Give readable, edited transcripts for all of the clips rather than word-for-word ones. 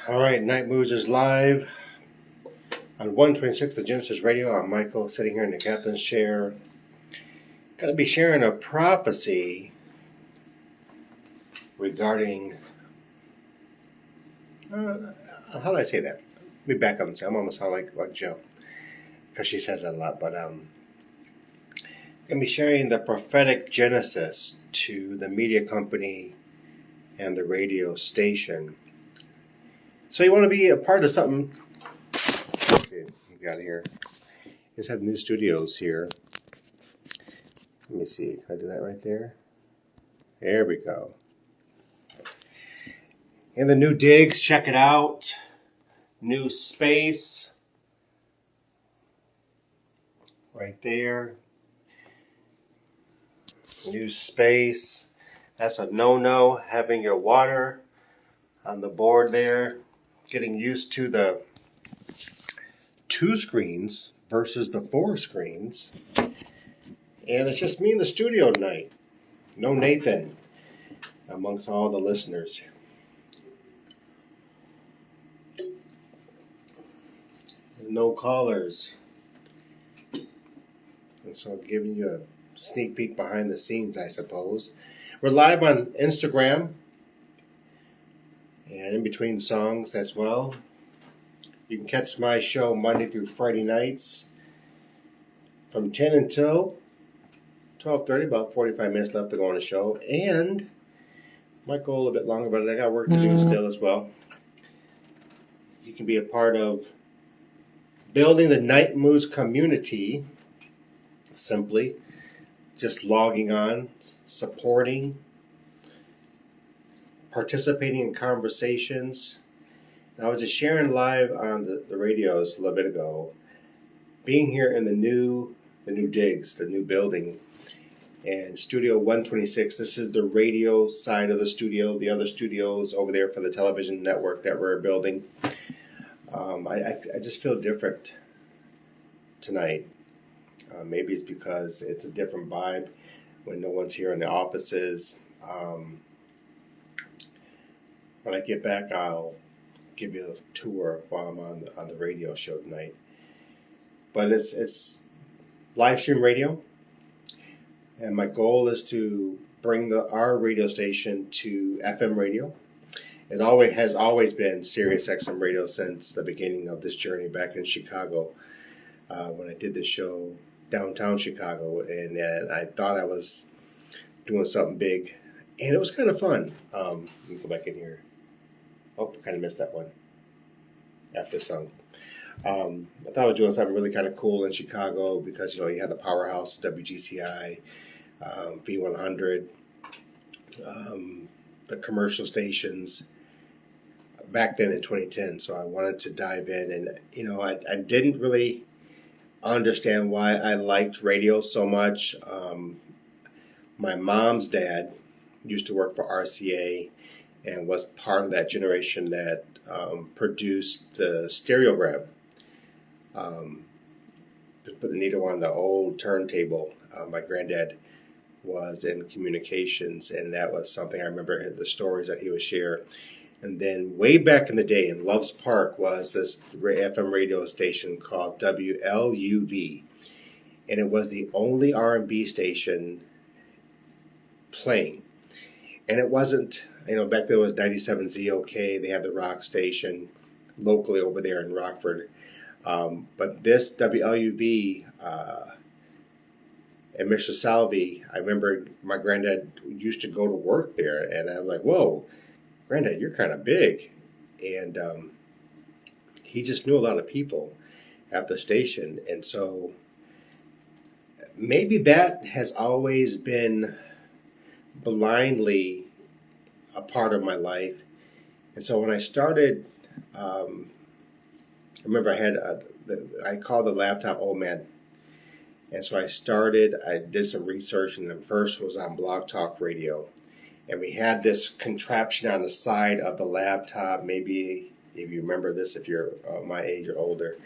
All right, NiteMoodz is live on 126 the Genesis Radio. I'm Michael, sitting here in the captain's chair. Going to be sharing a prophecy regarding, how do I say that? Let me back up and say, I'm almost sound like Joe, because she says that a lot, but I'm going to be sharing the prophetic Genesis to the media company and the radio station. So you want to be a part of something. Okay, we got here. Let's have new studios here. Let me see. Can I do that right there? There we go. And the new digs, check it out. New space. Right there. New space. That's a no-no, having your water on the board there. Getting used to the 2 screens versus the 4 screens. And it's just me in the studio tonight. No Nathan amongst all the listeners. No callers. And so I'm giving you a sneak peek behind the scenes, I suppose. We're live on Instagram and in between songs as well. You can catch my show Monday through Friday nights from 10 until 12:30, about 45 minutes left to go on the show. And might go a little bit longer, but I got work to do still as well. You can be a part of building the NiteMoodzHQ community, simply just logging on, supporting, participating in conversations. I was just sharing live on the radios a little bit ago, being here in the new digs, the new building, and Studio 126. This is the radio side of the studio. The other studios over there for the television network that we're building. I just feel different tonight. Maybe it's because it's a different vibe when no one's here in the offices. When I get back, I'll give you a tour while I'm on the radio show tonight. But it's live stream radio, and my goal is to bring our radio station to FM radio. It has always been Sirius XM radio since the beginning of this journey back in Chicago, when I did the show downtown Chicago, and I thought I was doing something big, and it was kind of fun. Let me go back in here. Oh, kind of missed that one after the song. I thought I was doing something really kind of cool in Chicago because, you had the powerhouse, WGCI, V100, the commercial stations back then in 2010. So I wanted to dive in, and, I didn't really understand why I liked radio so much. My mom's dad used to work for RCA and was part of that generation that produced the stereogram. To put the needle on the old turntable. My granddad was in communications, and that was something I remember the stories that he would share. And then way back in the day in Loves Park was this FM radio station called WLUV, and it was the only R&B station playing. And it wasn't, back then it was 97 ZOK. They had the rock station locally over there in Rockford. But this WLUV and Mr. Salvi, I remember my granddad used to go to work there, and I'm like, whoa, Granddad, you're kind of big. And he just knew a lot of people at the station. And so maybe that has always been blindly a part of my life. And so when I started, I remember I called the laptop Old Man. And so I did some research, and the first was on Blog Talk Radio. And we had this contraption on the side of the laptop, maybe if you remember this, if you're my age or older.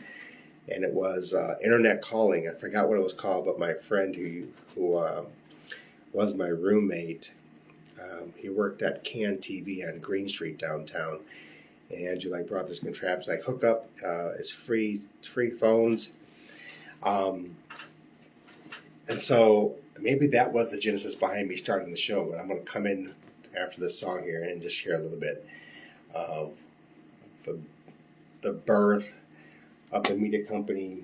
And it was internet calling. I forgot what it was called, but my friend who was my roommate, he worked at Can TV on Green Street downtown. And Andrew brought this contraption hook up. It's free phones. And so maybe that was the genesis behind me starting the show. But I'm going to come in after this song here and just share a little bit of the birth of the media company,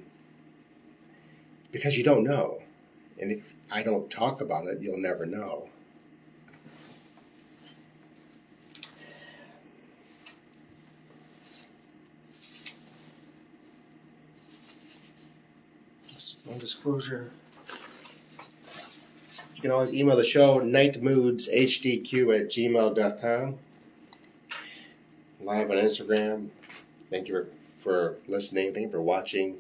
because you don't know. And if I don't talk about it, you'll never know. Full disclosure. You can always email the show, NiteMoodzHQ@gmail.com. Live on Instagram. Thank you for listening. Thank you for watching.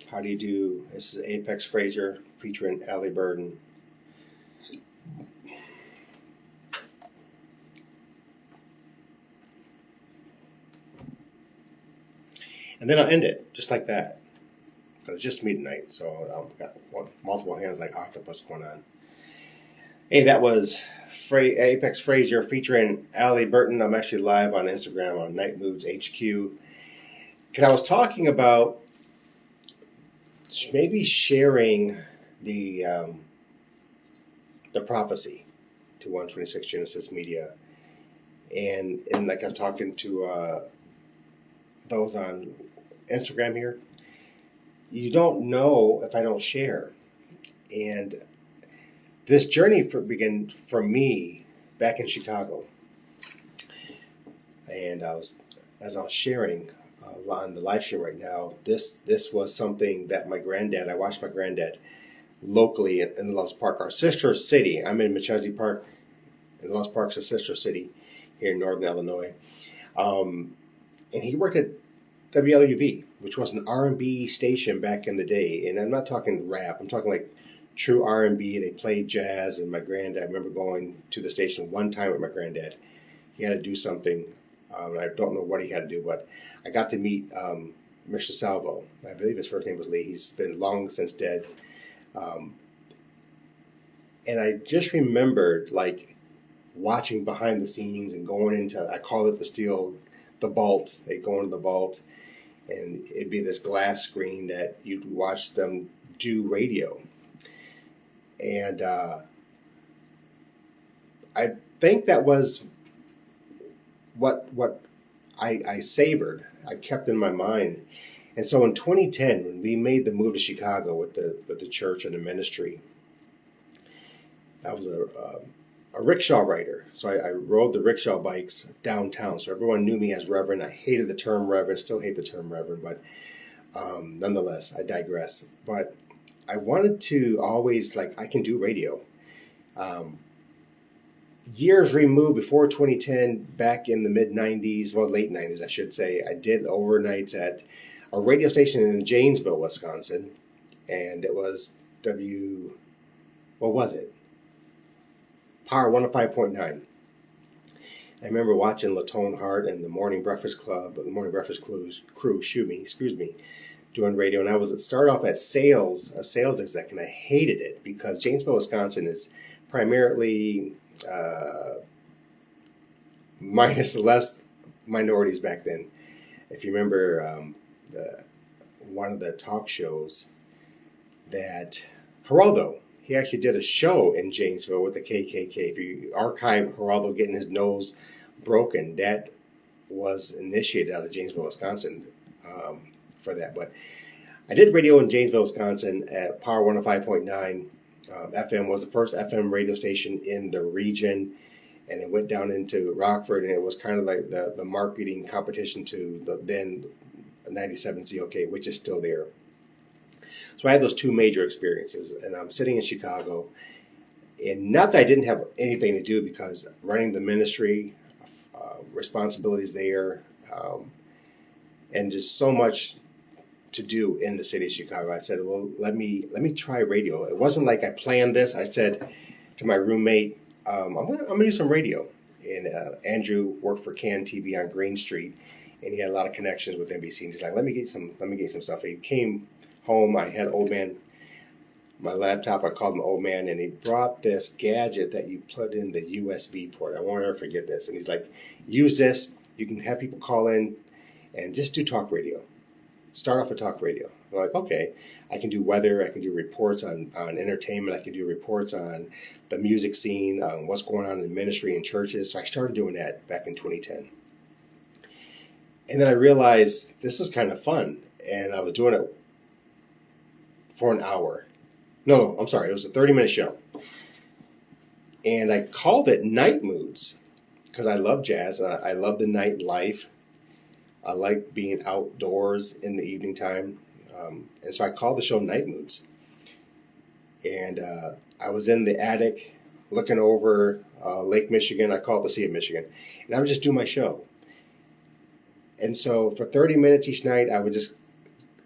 How do you do? This is Apex Frazier featuring Allie Burden. And then I'll end it just like that, because it's just me tonight. So I've got multiple hands like octopus going on. Hey, that was Apex Frazier featuring Allie Burton. I'm actually live on Instagram on NiteMoodzHQ. Because I was talking about maybe sharing the prophecy to 126Genesis Media. And like I was talking to those on Instagram here, you don't know if I don't share. And this journey began for me back in Chicago. And as I was sharing on the live stream right now, this was something that I watched my granddad locally in Loves Park, our sister city. I'm in Mechansey Park, and Loves Park's a sister city here in northern Illinois. And he worked at WLUV, which was an R&B station back in the day. And I'm not talking rap. I'm talking like true R&B. They played jazz. And my granddad, I remember going to the station one time with my granddad. He had to do something. I don't know what he had to do, but I got to meet Mr. Salvo. I believe his first name was Lee. He's been long since dead. And I just remembered watching behind the scenes and going into, I call it the vault. They go into the vault, and it'd be this glass screen that you'd watch them do radio. And I think that was what I savored. I kept in my mind. And so in 2010, when we made the move to Chicago with the church and the ministry, I was a rickshaw rider. So I rode the rickshaw bikes downtown. So everyone knew me as Reverend. I hated the term Reverend, still hate the term Reverend, but nonetheless, I digress. But I wanted to always, I can do radio. Years removed before 2010, back in the mid-90s, well, late 90s, I should say, I did overnights at a radio station in Janesville, Wisconsin. And it was what was it? Power 105.9. I remember watching Latone Hart and the Morning Breakfast Crew, doing radio. And I started off as a sales exec, and I hated it because Janesville, Wisconsin is primarily minus less minorities back then. If you remember one of the talk shows that Geraldo, he actually did a show in Janesville with the KKK. If you archive Geraldo getting his nose broken, that was initiated out of Janesville, Wisconsin for that. But I did radio in Janesville, Wisconsin at Power 105.9. FM was the first FM radio station in the region, and it went down into Rockford, and it was kind of like the marketing competition to the then 97 ZOK, which is still there. So I had those two major experiences, and I'm sitting in Chicago, and not that I didn't have anything to do, because running the ministry, responsibilities there, and just so much to do in the city of Chicago. I said, well, let me try radio. It wasn't like I planned this. I said to my roommate, I'm gonna do some radio. And Andrew worked for CAN TV on Green Street, and he had a lot of connections with NBC. And he's like, let me get some stuff. He came home. I had old man my laptop. I called him old man, and he brought this gadget that you put in the USB port. I won't ever forget this. And he's like, use this. You can have people call in and just do talk radio. Start off with talk radio. I'm like, okay, I can do weather. I can do reports on entertainment. I can do reports on the music scene, what's going on in ministry and churches. So I started doing that back in 2010. And then I realized this is kind of fun. And I was doing it for an hour. No, I'm sorry. It was a 30-minute show. And I called it NiteMoodzz because I love jazz. I love the night life. I like being outdoors in the evening time. And so I called the show NiteMoodzz. And I was in the attic looking over Lake Michigan. I call it the Sea of Michigan. And I would just do my show. And so for 30 minutes each night, I would just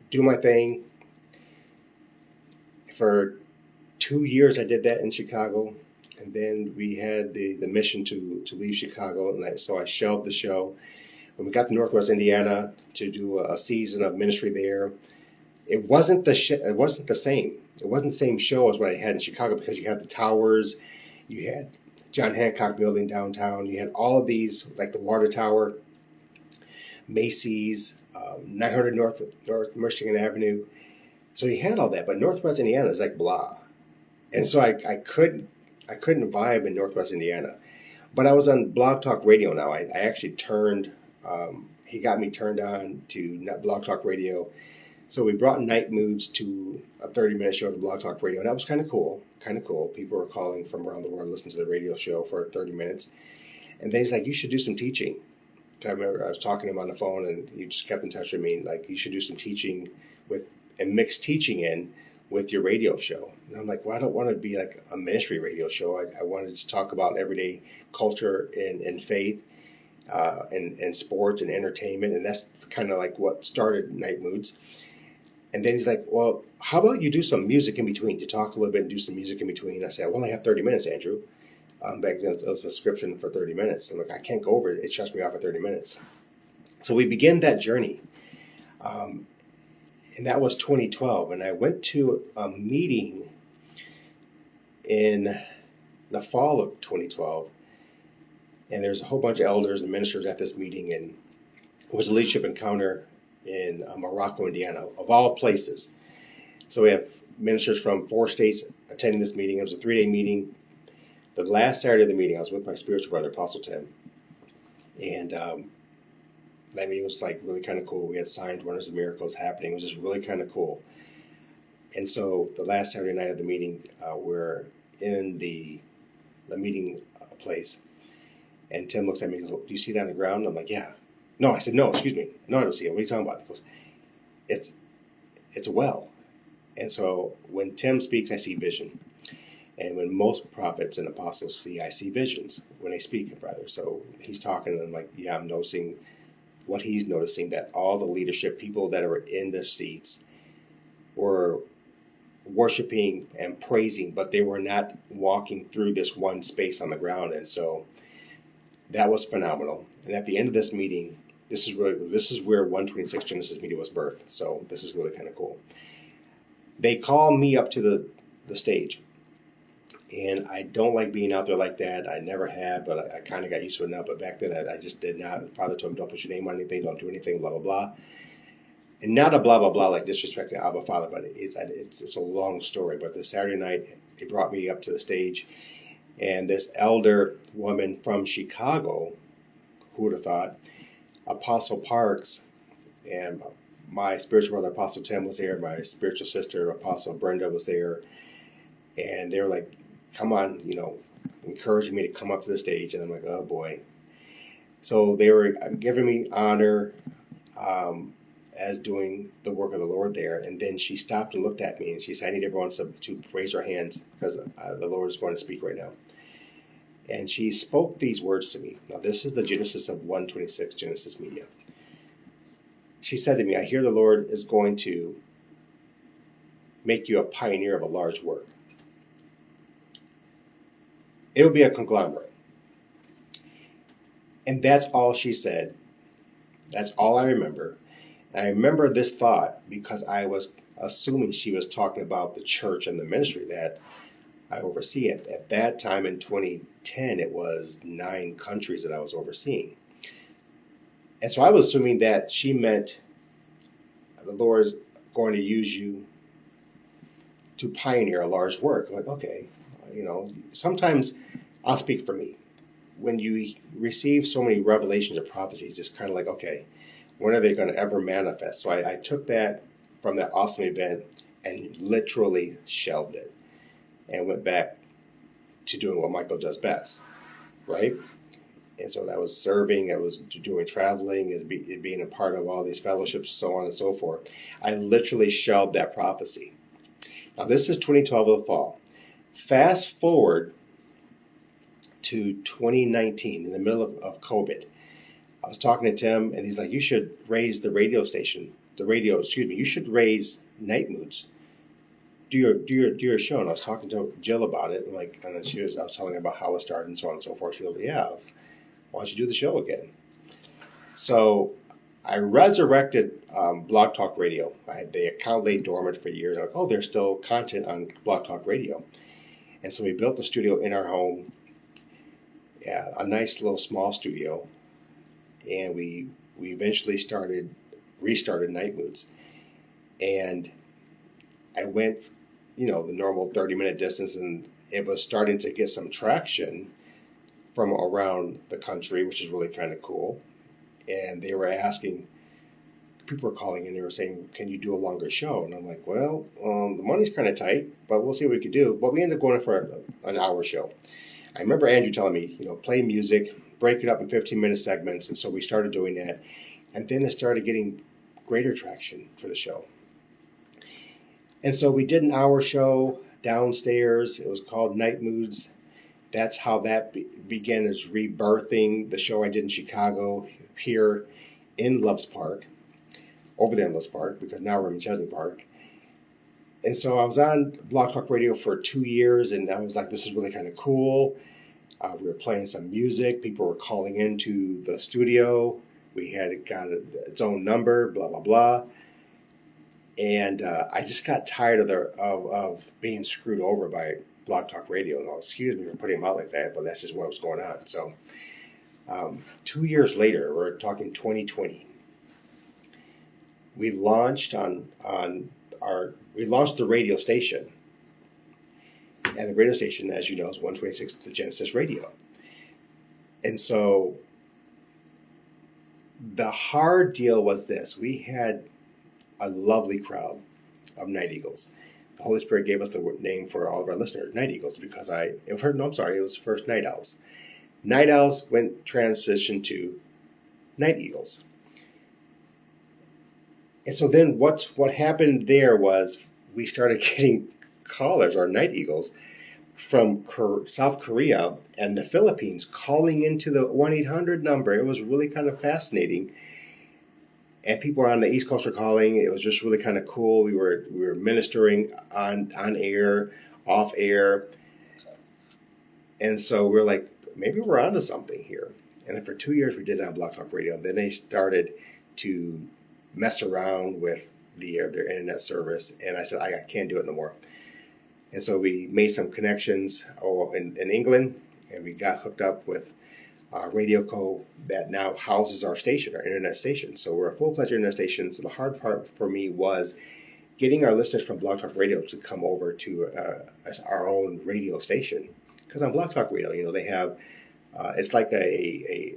do my thing. For 2 years, I did that in Chicago. And then we had the mission to leave Chicago. And so I shelved the show. When we got to Northwest Indiana to do a season of ministry there, it wasn't the same. It wasn't the same show as what I had in Chicago because you had the towers, you had John Hancock Building downtown, you had all of these like the Water Tower, Macy's, 900 North Michigan Avenue. So you had all that, but Northwest Indiana is like blah, and so I couldn't vibe in Northwest Indiana. But I was on Blog Talk Radio now. I actually turned. He got me turned on to Blog Talk Radio. So we brought NiteMoodzz to a 30-minute show to Blog Talk Radio. And that was kind of cool. People were calling from around the world, listening to the radio show for 30 minutes. And then he's like, you should do some teaching. I remember I was talking to him on the phone, and he just kept in touch with me. Like, you should do some teaching and mix teaching in with your radio show. And I'm like, well, I don't want to be like a ministry radio show. I wanted to talk about everyday culture and faith. And sports and entertainment, and that's kind of like what started NiteMoodzz. And then he's like, well, how about you do some music in between? You talk a little bit and do some music in between. I said, I only have 30 minutes, Andrew. Back then it was a description for 30 minutes. I'm like, I can't go over it. It shuts me off at 30 minutes. So we began that journey. And that was 2012. And I went to a meeting in the fall of 2012. And there's a whole bunch of elders and ministers at this meeting, and it was a leadership encounter in Morocco, Indiana, of all places. So we have ministers from 4 states attending this meeting. It was a 3-day meeting. The last Saturday of the meeting, I was with my spiritual brother, Apostle Tim. And that meeting was like really kind of cool. We had signs, wonders, and miracles happening. It was just really kind of cool. And so the last Saturday night of the meeting, we're in the meeting place. And Tim looks at me and goes, do you see that on the ground? And I'm like, yeah. No, I said, no, excuse me. No, I don't see it. What are you talking about? He goes, it's a well. And so when Tim speaks, I see vision. And when most prophets and apostles see, I see visions when they speak, rather. So he's talking, and I'm like, yeah, I'm noticing what he's noticing, that all the leadership people that are in the seats were worshiping and praising, but they were not walking through this one space on the ground. And so that was phenomenal. And at the end of this meeting, this is where 126Genesis media was birthed. So this is really kind of cool. They call me up to the stage. And I don't like being out there like that. I never have, but I kind of got used to it now. But back then, I just did not. Father told me, don't put your name on anything, don't do anything, blah, blah, blah. And not a blah, blah, blah, like disrespecting Abba Father, but it's a long story. But this Saturday night, they brought me up to the stage. And this elder woman from Chicago, who would have thought, Apostle Parks, and my spiritual brother, Apostle Tim, was there. My spiritual sister, Apostle Brenda, was there. And they were like, come on, encouraging me to come up to the stage. And I'm like, oh, boy. So they were giving me honor as doing the work of the Lord there. And then she stopped and looked at me, and she said, I need everyone to raise their hands because the Lord is going to speak right now. And she spoke these words to me. Now, this is the genesis of 126Genesis media. She said to me, I hear the Lord is going to make you a pioneer of a large work. It will be a conglomerate. And that's all she said. That's all I remember. I remember this thought because I was assuming she was talking about the church and the ministry that I oversee. At that time in 2010, it was 9 countries that I was overseeing. And so I was assuming that she meant the Lord is going to use you to pioneer a large work. I'm like, okay, sometimes I'll speak for me. When you receive so many revelations or prophecies, it's kind of like, okay, when are they going to ever manifest? So I took that from that awesome event and literally shelved it and went back to doing what Michael does best, right? And so that was serving, I was doing traveling, it being a part of all these fellowships, so on and so forth. I literally shelved that prophecy. Now this is 2012 of the fall. Fast forward to 2019, in the middle of COVID. I was talking to Tim, and he's like, you should raise the radio station, you should raise NiteMoodz. Do your show. And I was talking to Jill about it, and I was telling her about how it started and so on and so forth. She was like, yeah, why don't you do the show again? So I resurrected Blog Talk Radio. The account lay dormant for years. I'm like, oh, there's still content on Blog Talk Radio. And so we built a studio in our home, a nice little small studio, and we eventually restarted NiteMoodz. And I went, the normal 30-minute distance, and it was starting to get some traction from around the country, which is really kind of cool. And they were asking, people were calling in, they were saying, can you do a longer show? And I'm like, well, the money's kind of tight, but we'll see what we can do. But we ended up going for an hour show. I remember Andrew telling me, play music, break it up in 15-minute segments. And so we started doing that. And then it started getting greater traction for the show. And so we did an hour show downstairs. It was called NiteMoodz's. That's how that began, as rebirthing the show I did in Chicago, here in Loves Park, over there in Loves Park, because now we're in Chesley Park. And so I was on Blog Talk Radio for 2 years, and I was like, this is really kind of cool. We were playing some music. People were calling into the studio. We had got its own number, blah, blah, blah. And I just got tired of being screwed over by Blog Talk Radio. And excuse me for putting them out like that, but that's just what was going on. So 2 years later, we're talking 2020. We launched we launched the radio station. And the radio station, as you know, is 126Genesis Radio. And so the hard deal was this. We had a lovely crowd of Night Eagles. The Holy Spirit gave us the name for all of our listeners, Night Eagles, because it was first Night Owls. Night Owls transitioned to Night Eagles. And so then what happened there was we started getting callers, or Night Eagles, from South Korea and the Philippines calling into the 1-800 number. It was really kind of fascinating. And people on the East Coast were calling. It was just really kind of cool. We were ministering on air, off air. And so we're like, maybe we're onto something here. And then for 2 years we did it on Blog Talk Radio. Then they started to mess around with their internet service. And I said, I can't do it no more. And so we made some connections in England, and we got hooked up with Radio Co. that now houses our station, our internet station. So we're a full-fledged internet station. So the hard part for me was getting our listeners from Blog Talk Radio to come over to our own radio station. Because on Blog Talk Radio, they have, it's like a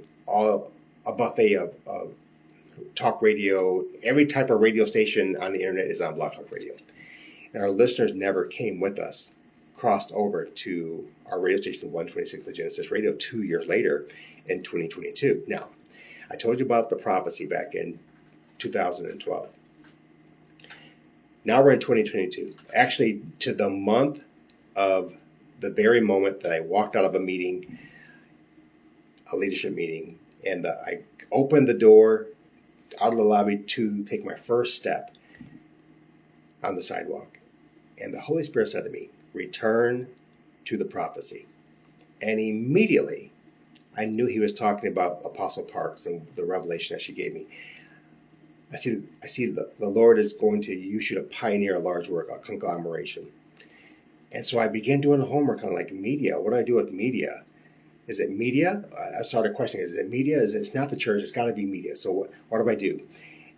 buffet of talk radio. Every type of radio station on the internet is on Blog Talk Radio. And our listeners never came with us, crossed over to our radio station, 126Genesis Radio, 2 years later in 2022. Now, I told you about the prophecy back in 2012. Now we're in 2022. Actually, to the month of the very moment that I walked out of a meeting, a leadership meeting, and I opened the door out of the lobby to take my first step on the sidewalk. And the Holy Spirit said to me, return to the prophecy. And immediately, I knew he was talking about Apostle Parks and the revelation that she gave me. I see the Lord is going to use you to pioneer a large work, a conglomeration. And so I began doing homework on like media. What do I do with media? Is it media? I started questioning, is it media? It's not the church, it's got to be media. So what do I do?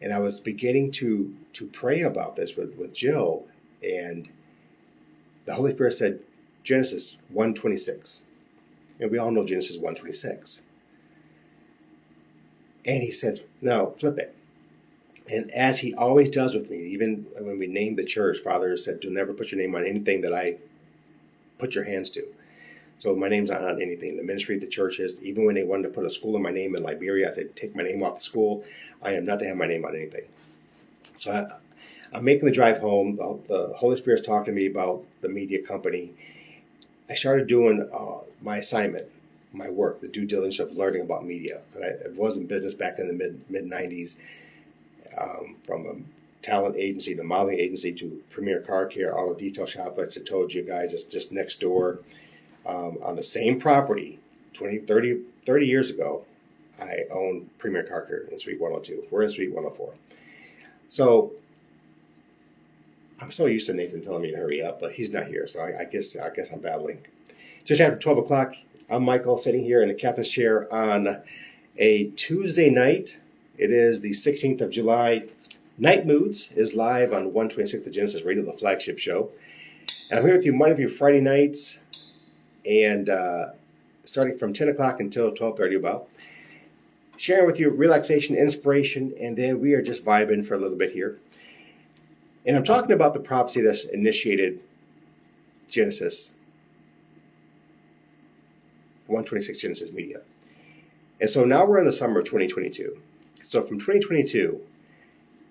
And I was beginning to pray about this with Jill, and the Holy Spirit said, Genesis 1:26. And we all know Genesis 1:26. And he said, no, flip it. And as he always does with me, even when we named the church, Father said, do never put your name on anything that I put your hands to. So my name's not on anything. The ministry of the churches, even when they wanted to put a school in my name in Liberia, I said, take my name off the school. I am not to have my name on anything. So I'm making the drive home. The Holy Spirit's talking to me about the media company. I started doing my assignment, my work, the due diligence of learning about media. I was in business back in the mid-90s, from a talent agency, the modeling agency, to Premier Car Care, auto detail shop, which I told you guys is just next door. On the same property, 30 years ago, I owned Premier Car Care in Suite 102. We're in Suite 104. So I'm so used to Nathan telling me to hurry up, but he's not here, so I guess I'm babbling. Just after 12 o'clock, I'm Michael, sitting here in the captain's chair on a Tuesday night. It is the 16th of July. NiteMoodz is live on 126Genesis Radio, the flagship show. And I'm here with you Monday through Friday nights, and starting from 10 o'clock until 12:30 about, sharing with you relaxation, inspiration, and then we are just vibing for a little bit here. And I'm talking about the prophecy that's initiated Genesis, 126Genesis Media. And so now we're in the summer of 2022. So from 2022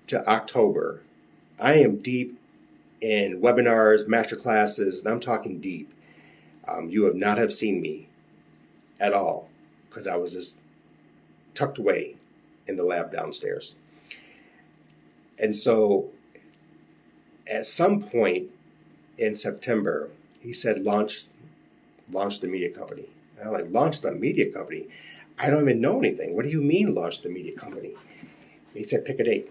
to October, I am deep in webinars, master classes, and I'm talking deep. You have not have seen me at all because I was just tucked away in the lab downstairs. And so at some point in September, he said, launch the media company. And I'm like, launch the media company? I don't even know anything. What do you mean launch the media company? He said, pick a date.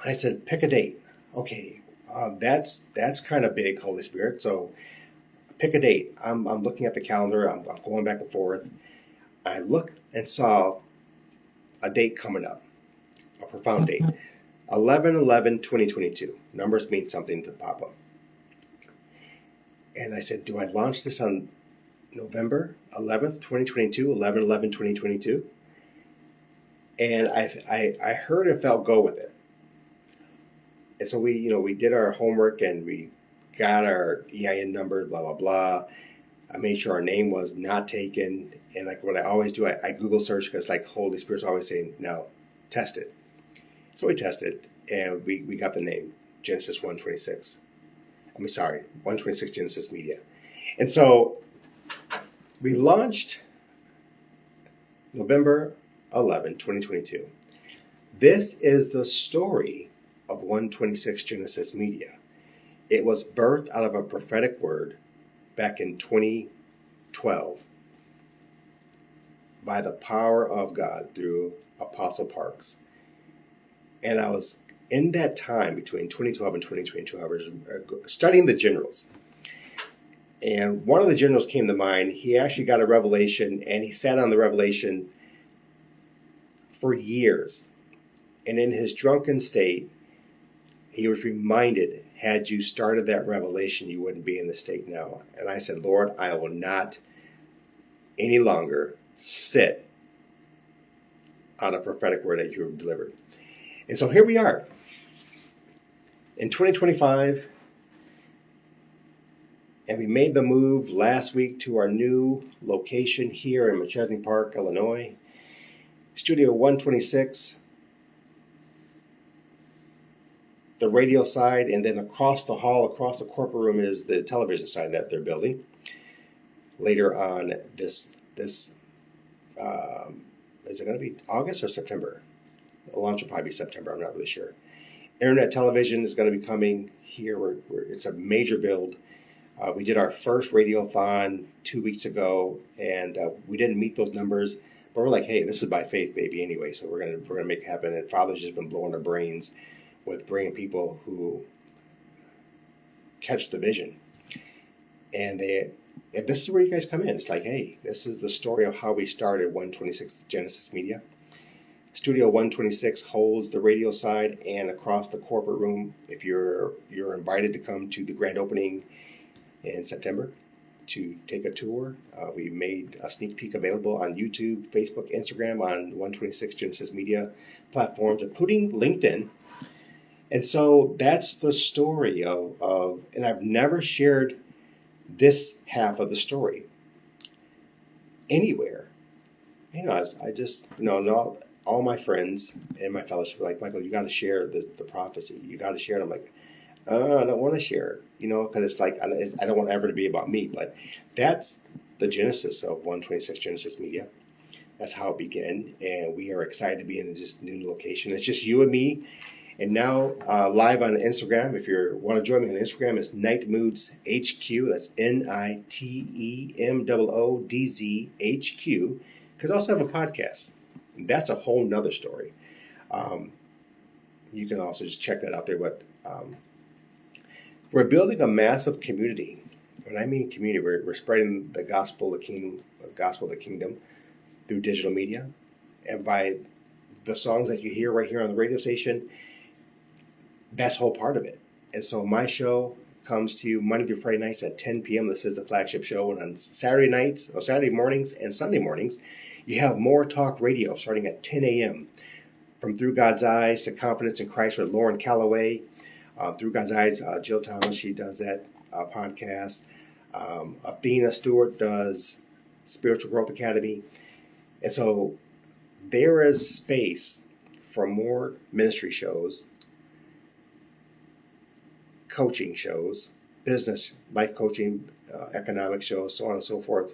I said, pick a date. Okay, that's kind of big, Holy Spirit. So pick a date. I'm looking at the calendar. I'm going back and forth. I looked and saw a date coming up, a profound date. 11/11/2022. Numbers mean something to Papa. And I said, do I launch this on November 11th, 2022, 11/11/2022? And I heard and felt go with it. And so we did our homework and we got our EIN number, blah, blah, blah. I made sure our name was not taken. And like what I always do, I Google search because like Holy Spirit's always saying, now test it. So we tested and we got the name, Genesis 126. 126Genesis Media. And so we launched November 11, 2022. This is the story of 126Genesis Media. It was birthed out of a prophetic word back in 2012 by the power of God through Apostle Parks. And I was in that time between 2012 and 2022, I was studying the generals. And one of the generals came to mind. He actually got a revelation, and he sat on the revelation for years. And in his drunken state, he was reminded, had you started that revelation, you wouldn't be in the state now. And I said, Lord, I will not any longer sit on a prophetic word that you have delivered. And so here we are in 2025, and we made the move last week to our new location here in McChesney Park, Illinois, Studio 126. The radio side, and then across the hall, across the corporate room, is the television side that they're building. Later on this is it going to be August or September? The launch will probably be September. I'm not really sure. Internet television is going to be coming here. It's a major build. We did our first radiothon 2 weeks ago, and we didn't meet those numbers. But we're like, hey, this is by faith, baby, anyway. So we're gonna make it happen. And Father's just been blowing our brains with bringing people who catch the vision. And if this is where you guys come in, it's like, hey, this is the story of how we started 126Genesis Media. Studio 126 holds the radio side, and across the corporate room, if you're invited to come to the grand opening in September to take a tour. We made a sneak peek available on YouTube, Facebook, Instagram, on 126Genesis Media platforms, including LinkedIn. And so that's the story of and I've never shared this half of the story anywhere. I just, all my friends and my fellows were like, Michael, you got to share the prophecy. You got to share it. I'm like, I don't want to share it, because it's like, I don't want it ever to be about me. But that's the genesis of 126Genesis Media. That's how it began. And we are excited to be in this new location. It's just you and me. And now live on Instagram, if you want to join me on Instagram, it's NiteMoodzHQ. That's NiteMoodzHQ. Because I also have a podcast. And that's a whole nother story. You can also just check that out there. But we're building a massive community. When I mean community, we're spreading the gospel of the kingdom through digital media. And by the songs that you hear right here on the radio station, that's the whole part of it. And so my show comes to you Monday through Friday nights at 10 p.m. This is the flagship show. And on Saturday mornings and Sunday mornings, you have more talk radio starting at 10 a.m. From Through God's Eyes to Confidence in Christ with Lauren Calloway. Through God's Eyes, Jill Thomas, she does that podcast. Athena Stewart does Spiritual Growth Academy. And so there is space for more ministry shows, coaching shows, business, life coaching, economic shows, so on and so forth.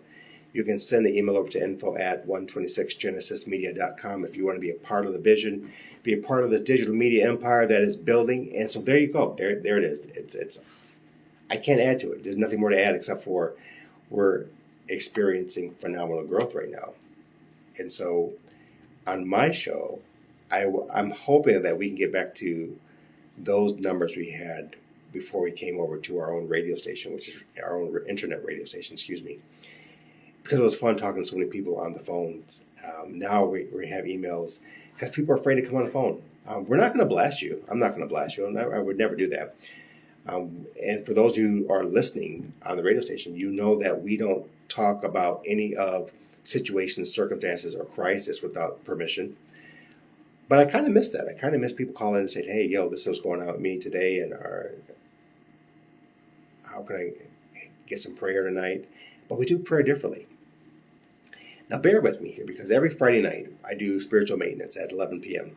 You can send the email over to info@126genesismedia.com if you want to be a part of the vision, be a part of this digital media empire that is building. And so there you go. There it is. It's I can't add to it. There's nothing more to add except for we're experiencing phenomenal growth right now. And so on my show, I'm hoping that we can get back to those numbers we had before we came over to our own radio station, which is our own internet radio station, because it was fun talking to so many people on the phones. Now we have emails because people are afraid to come on the phone. We're not going to blast you. I'm not going to blast you. I would never do that. And for those who are listening on the radio station, you know that we don't talk about any of situations, circumstances, or crisis without permission. But I kind of miss that. I kind of miss people calling and saying, hey, this is what's going on with me today, and how can I get some prayer tonight? But we do prayer differently. Now bear with me here, because every Friday night I do spiritual maintenance at 11 p.m.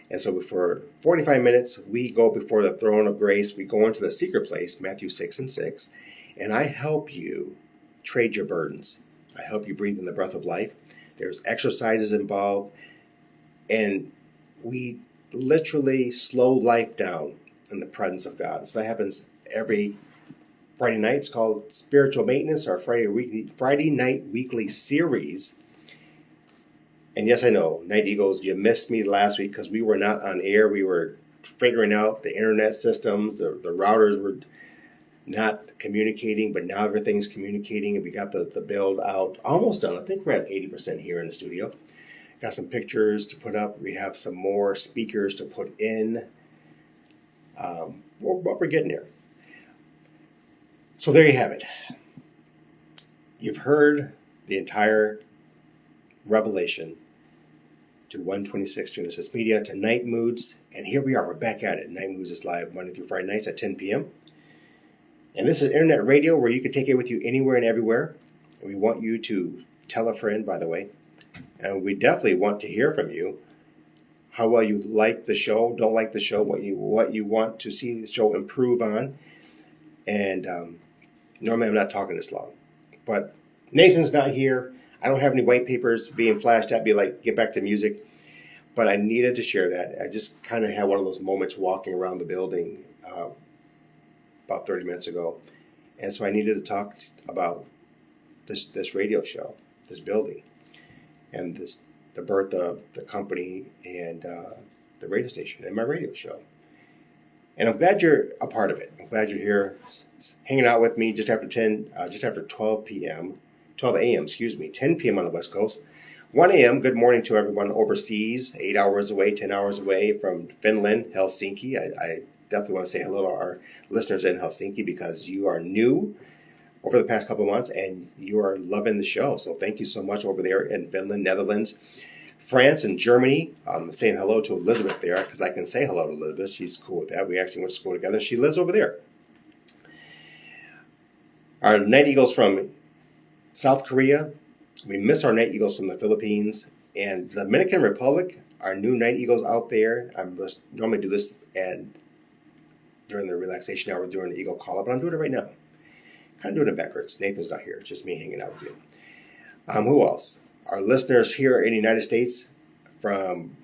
And so for 45 minutes, we go before the throne of grace. We go into the secret place, Matthew 6:6, and I help you trade your burdens. I help you breathe in the breath of life. There's exercises involved, and we literally slow life down in the presence of God. So that happens every Friday night. It's called Spiritual Maintenance, our Friday night weekly series. And yes, I know, Night Eagles, you missed me last week because we were not on air. We were figuring out the internet systems. The routers were not communicating, but now everything's communicating, and we got the build out almost done. I think we're at 80% here in the studio. Got some pictures to put up. We have some more speakers to put in. We're getting there. So there you have it. You've heard the entire revelation to 126Genesis Media, to NiteMoodz, and here we are. We're back at it. NiteMoodz is live Monday through Friday nights at 10 p.m. And this is internet radio where you can take it with you anywhere and everywhere. And we want you to tell a friend, by the way. And we definitely want to hear from you. How well you like the show, don't like the show, what you want to see the show improve on. And normally I'm not talking this long. But Nathan's not here. I don't have any white papers being flashed at me like, get back to music. But I needed to share that. I just kind of had one of those moments walking around the building about 30 minutes ago. And so I needed to talk about this radio show, this building. and the birth of the company and the radio station and my radio show. And I'm glad you're a part of it. I'm glad you're here hanging out with me just after 12 p.m., 12 a.m., 10 p.m. on the West Coast. 1 a.m., good morning to everyone overseas, 8 hours away, 10 hours away from Finland, Helsinki. I definitely want to say hello to our listeners in Helsinki because you are new over the past couple of months and you are loving the show. So thank you so much over there in Finland, Netherlands, France, and Germany. I'm saying hello to Elizabeth there because I can say hello to Elizabeth. She's cool with that. We actually went to school together. She lives over there. Our Night Eagles from South Korea. We miss our Night Eagles from the Philippines and the Dominican Republic. Our new Night Eagles out there. I normally do this and during the relaxation hour during the Eagle call-up, but I'm doing it right now. Kind of doing it backwards. Nathan's not here. It's just me hanging out with you. Who else? Our listeners here in the United States from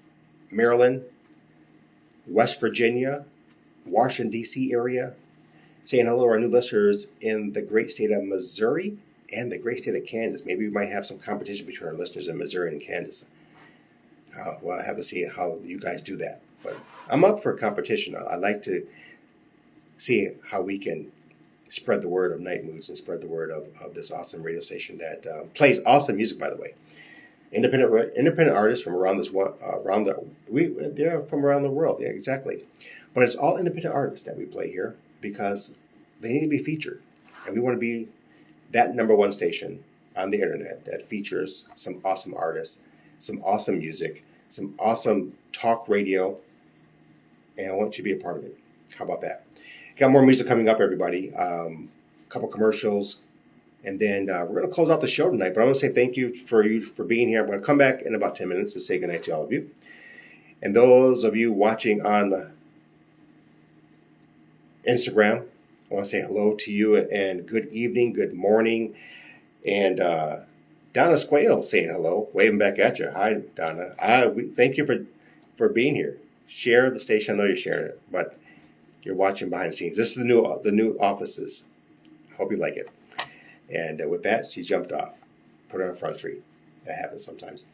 Maryland, West Virginia, Washington, D.C. area. Saying hello to our new listeners in the great state of Missouri and the great state of Kansas. Maybe we might have some competition between our listeners in Missouri and Kansas. Well, I have to see how you guys do that. But I'm up for competition. I like to see how we can spread the word of NiteMoodz and spread the word of this awesome radio station that plays awesome music, by the way. Independent artists from around they're from around the world. Yeah, exactly. But it's all independent artists that we play here because they need to be featured. And we want to be that number one station on the internet that features some awesome artists, some awesome music, some awesome talk radio, and I want you to be a part of it. How about that? Got more music coming up, everybody. A couple commercials, and then we're going to close out the show tonight. But I want to say thank you for being here. I'm going to come back in about 10 minutes to say goodnight to all of you. And those of you watching on Instagram, I want to say hello to you and good evening, good morning. And Donna Squale saying hello, waving back at you. Hi, Donna. Thank you for being here. Share the station. I know you're sharing it, but you're watching behind the scenes. This is the new offices. Hope you like it. And with that, she jumped off, put her on Front Street. That happens sometimes.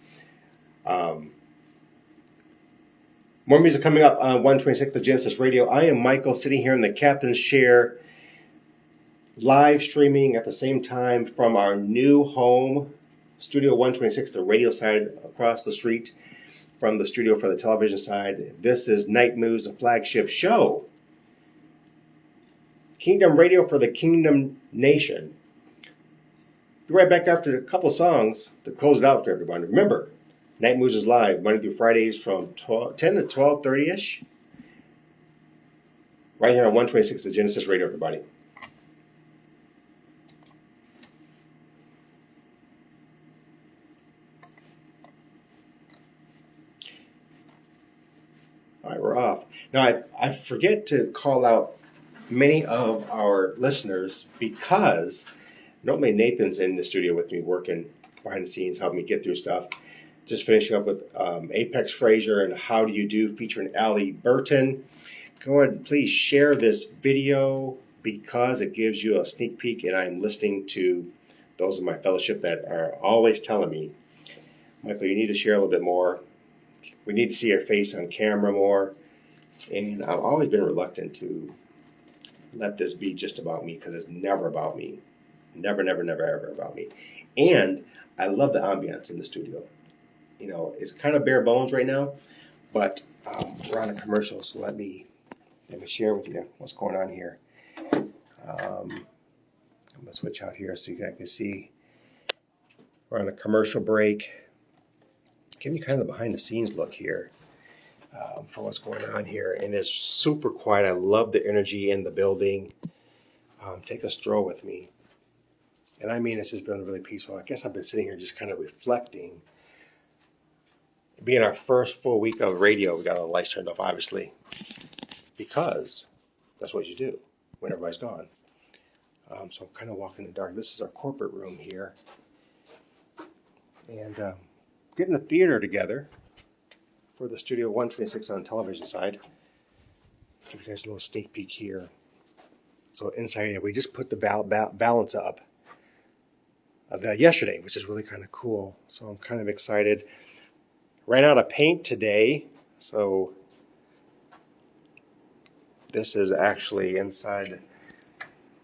More music coming up on 126Genesis Radio. I am Michael, sitting here in the captain's chair, live streaming at the same time from our new home, Studio 126, the radio side across the street from the studio for the television side. This is NiteMoodz's, the flagship show. Kingdom Radio for the Kingdom Nation. Be right back after a couple songs to close it out for everybody. Remember, NiteMoodzz is live Monday through Fridays from 10 to 12:30ish. Right here on 126 the Genesis Radio, everybody. All right, we're off. Now, I forget to call out many of our listeners because normally Nathan's in the studio with me working behind the scenes, helping me get through stuff. Just finishing up with Apex Frazier and How Do You Do featuring Allie Burton. Go ahead and please share this video because it gives you a sneak peek, and I'm listening to those in my fellowship that are always telling me, Michael, you need to share a little bit more. We need to see your face on camera more. And I've always been reluctant to let this be just about me because it's never about me. Never, never, never, ever about me. And I love the ambiance in the studio. You know, it's kind of bare bones right now, but we're on a commercial, so let me share with you what's going on here. I'm going to switch out here so you guys can see. We're on a commercial break. Give you kind of the behind-the-scenes look here for what's going on here. And it's super quiet. I love the energy in the building. Take a stroll with me. And I mean, it's just been really peaceful. I guess I've been sitting here just kind of reflecting. Being our first full week of radio, we got all the lights turned off, obviously, because that's what you do when everybody's gone. So I'm kind of walking in the dark. This is our corporate room here. And getting the theater together for the Studio 126 on the television side. Give you guys a little sneak peek here. So inside here, we just put the balance up. yesterday, which is really kind of cool. So I'm kind of excited. Ran out of paint today, so this is actually inside.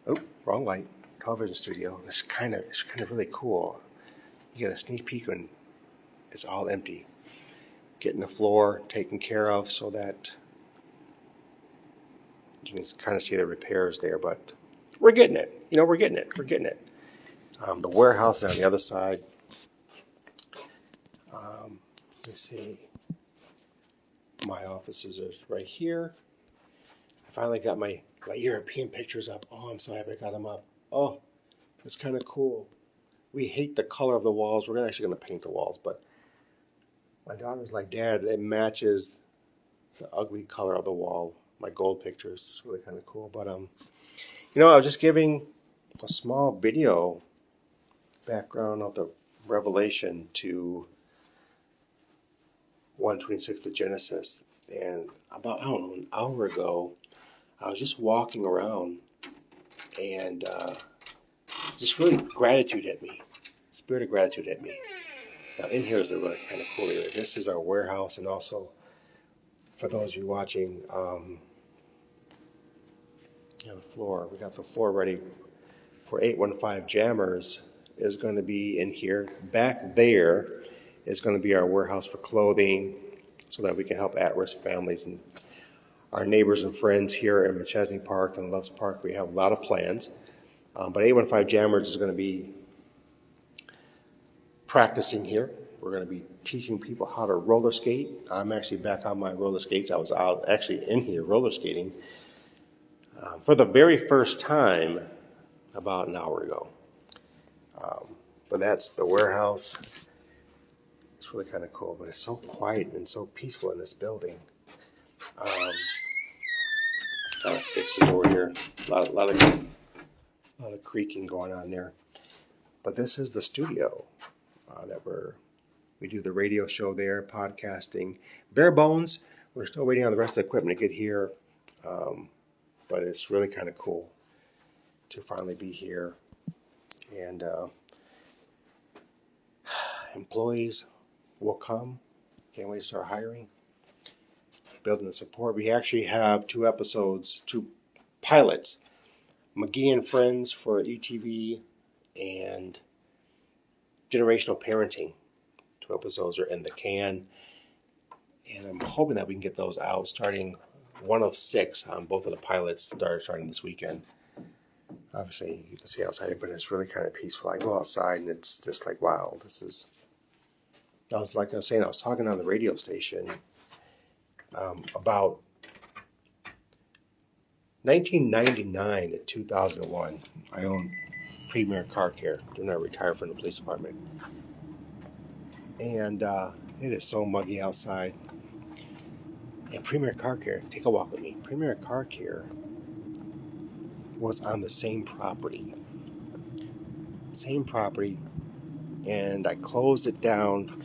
Oh, wrong light. Television studio. It's kind of really cool. You get a sneak peek when it's all empty. Getting the floor taken care of so that you can kind of see the repairs there, but we're getting it. We're getting it. The warehouse is on the other side. Let's see. My offices are right here. I finally got my European pictures up. Oh, I'm so happy I got them up. Oh, it's kind of cool. We hate the color of the walls. We're actually going to paint the walls, but my daughter's like, Dad, it matches the ugly color of the wall. My gold pictures. It's really kind of cool. But I was just giving a small video background of the revelation to 126Genesis, and about an hour ago, I was just walking around, and just really gratitude hit me. Spirit of gratitude hit me. Now in here is a really kind of cool area. This is our warehouse, and also for those of you watching, the floor. We got the floor ready for 815Jammers is going to be in here. Back there is going to be our warehouse for clothing, so that we can help at-risk families and our neighbors and friends here in McChesney Park and Loves Park. We have a lot of plans, but 815Jammers is going to be practicing here. We're going to be teaching people how to roller skate. I'm actually back on my roller skates. I was out actually in here roller skating for the very first time about an hour ago. But that's the warehouse. It's really kind of cool, but it's so quiet and so peaceful in this building. I'll fix the door here. A lot of creaking going on there. But this is the studio that we do the radio show there, podcasting. Bare bones. We're still waiting on the rest of the equipment to get here. But it's really kind of cool to finally be here. And employees will come. Can't wait to start hiring. Building the support. We actually have 2 pilots. McGee and Friends for ETV and Generational Parenting. 2 episodes are in the can. And I'm hoping that we can get those out starting 1 of 6 on both of the pilots starting this weekend. Obviously, you can see outside, but it's really kind of peaceful. I go outside and it's just like, wow, this is... I was talking on the radio station about 1999 to 2001. I owned Premier Car Care. Then I retired from the police department. And it is so muggy outside. And Premier Car Care, take a walk with me. Premier Car Care was on the same property. And I closed it down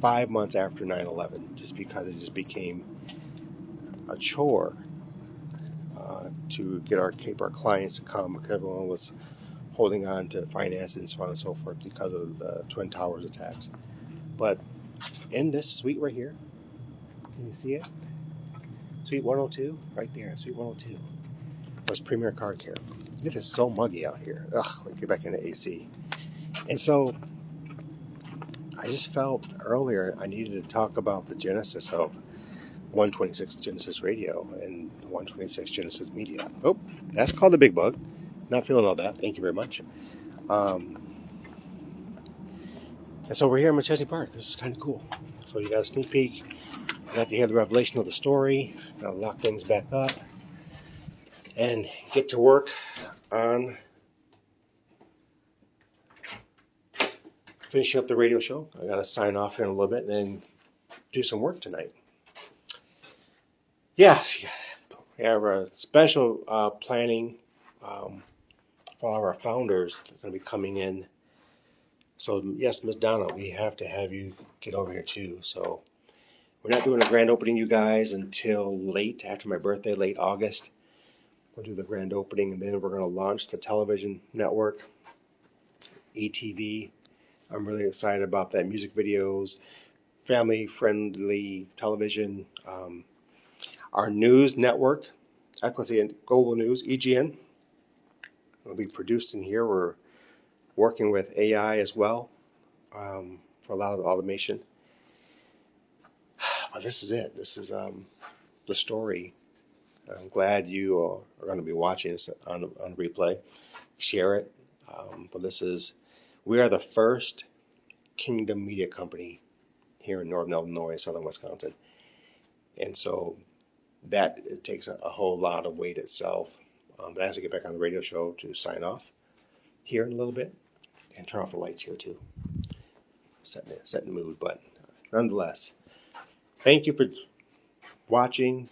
5 months after 9/11, just because it just became a chore to keep our clients to come, because everyone was holding on to finances and so on and so forth because of the Twin Towers attacks. But in this suite right here, can you see it? Suite 102, right there, Suite 102 was Premier Car Care. It is so muggy out here. Ugh, let's get back into AC. And so I just felt earlier I needed to talk about the genesis of 126Genesis Radio and 126Genesis Media. Oh, that's called the big bug. Not feeling all that. Thank you very much. And so we're here in McChesney Park. This is kind of cool. So you got a sneak peek. You got to hear the revelation of the story. Got to lock things back up and get to work on finishing up the radio show. I got to sign off here in a little bit and then do some work tonight. Yeah, we have a special planning for all of our founders that are going to be coming in. So, yes, Miss Donna, we have to have you get over here too. So, we're not doing a grand opening, you guys, until late after my birthday, late August. We'll do the grand opening, and then we're going to launch the television network. ETV. I'm really excited about that. Music videos, family-friendly television. Our news network, Ecclesia Global News, EGN, will be produced in here. We're working with AI as well for a lot of the automation. But this is it. This is the story. I'm glad you are going to be watching this on replay. Share it. But we are the first Kingdom Media Company here in Northern Illinois, Southern Wisconsin. And so that it takes a whole lot of weight itself. But I have to get back on the radio show to sign off here in a little bit and turn off the lights here too. Setting the mood, but nonetheless, thank you for watching,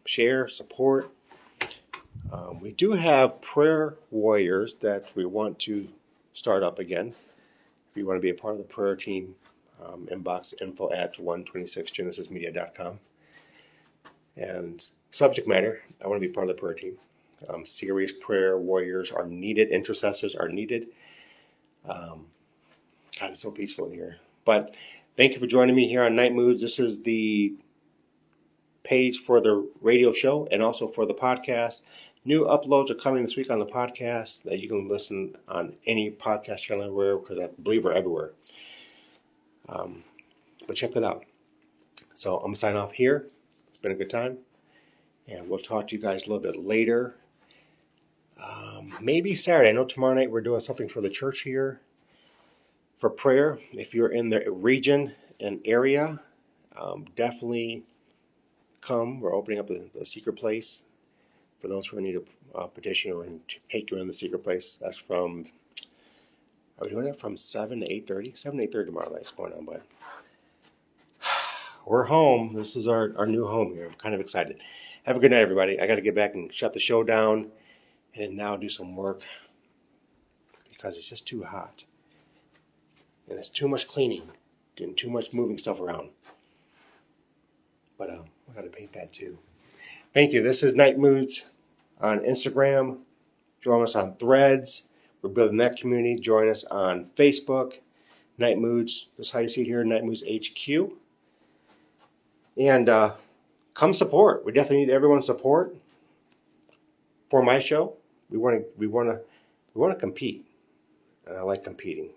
share, support. We do have prayer warriors that we want to start up again. If you want to be a part of the prayer team, inbox info at 126genesismedia.com. And subject matter, I want to be part of the prayer team. Serious prayer warriors are needed. Intercessors are needed. God, it's so peaceful here. But thank you for joining me here on NiteMoodzz. This is the page for the radio show and also for the podcast. New uploads are coming this week on the podcast that you can listen on any podcast channel everywhere, because I believe we're everywhere. But check that out. So I'm going to sign off here. It's been a good time. And we'll talk to you guys a little bit later. Maybe Saturday. I know tomorrow night we're doing something for the church here for prayer. If you're in the region and area, definitely come. We're opening up the secret place for those who need a petition or to take you in the secret place. That's are we doing it from 7 to 8:30? 7 to 8:30 tomorrow night's going on, but we're home. This is our new home here. I'm kind of excited. Have a good night, everybody. I got to get back and shut the show down and now do some work because it's just too hot. And it's too much cleaning and too much moving stuff around. But I got to paint that too. Thank you. This is NiteMoodzz on Instagram. Join us on Threads. We're building that community. Join us on Facebook. NiteMoodzz. That's how you see it here. NiteMoodzHQ. And come support. We definitely need everyone's support for my show. We want to compete. And I like competing.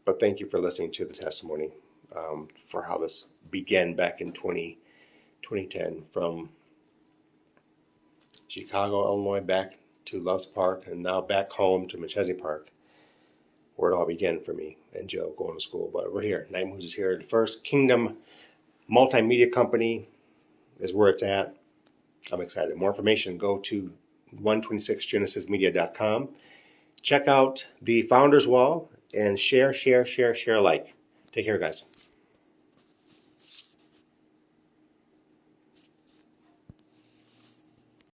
But thank you for listening to the testimony for how this began back in 2010 from Chicago, Illinois, back to Loves Park, and now back home to Machete Park, where it all began for me and Joe going to school. But we're here. NiteMoodzz is here. The first Kingdom multimedia company is where it's at. I'm excited. More information, go to 126genesismedia.com. Check out the Founders Wall and share, like. Take care, guys.